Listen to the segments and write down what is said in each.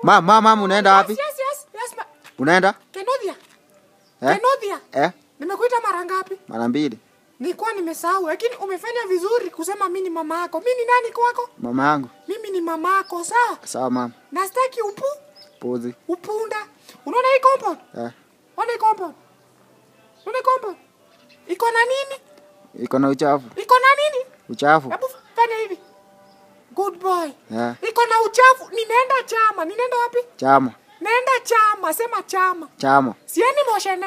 Mama, unaenda wapi? Yes, ma. Unaenda? Kenodia. Eh? Kenodia. Nimekuita mara ngapi? Mara 2. Nilikuwa nimesahau, lakini umefanya vizuri kusema mimi ni mama yako. Mimi ni nani kwako? Mama yangu. Mimi ni mama yako, sawa? Sawa mama. Nastaki Puzi. Upunda. Unaona hii compound? Unaona hii compound? Unaona compound? Iko na nini? Iko na uchafu. Iko na nini? Uchafu. Hebu fanya hivi. Good boy. Yeah. Iko na uchafu. Ninaenda chama. Ninaenda wapi? Chama. Naenda chama. Sema chama. Chama. Sieni moshene.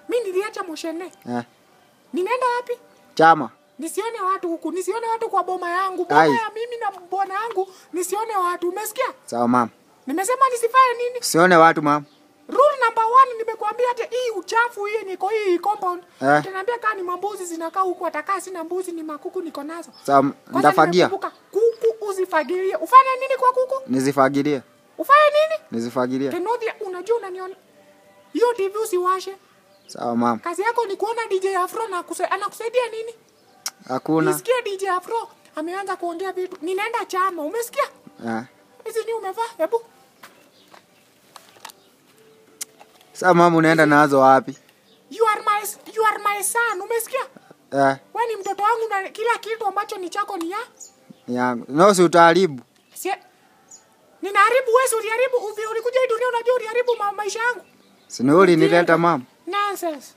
Mimi niliacha moshene. Ninaenda wapi? Chama. Nisione watu huku. Nisione watu kwa boma yangu. Boma ya mimi na bwana yangu. Nisione watu. Umesikia? Sawa mama. Nimesema nisifanye nini? Sione watu mama. Rule number 1 nimekuambia hata hii uchafu hii niko hii compound. Utaniambia kama ni mambuzi zinakaa huku, atakaa sina mbuzi, ni makuku niko nazo. Sawa, ndafagia. Kuku usifagilie. Ufanye nini kwa kuku? Nizifagilie. Ufanye nini? Nizifagilie. Kenodia, unajua unaniona. Hiyo TV usiwashe. Sawa mama. Kazi yako ni kuona DJ Afro na anakusaidia nini? Hakuna. Nisikia DJ Afro ameanza kuongea vitu. Ninaenda chama, umesikia? Hizi ni umevaa? Hebu. Sasa mama unaenda nazo wapi? You are my son, umesikia? Wewe ni mtoto wangu na kila kitu ambacho ni chako ni yangu. No, si utaharibu. Ninaharibu wewe, uliharibu. Ulikuja hii dunia unajua uliharibu maisha yangu. Si nilileta mama. Nonsense.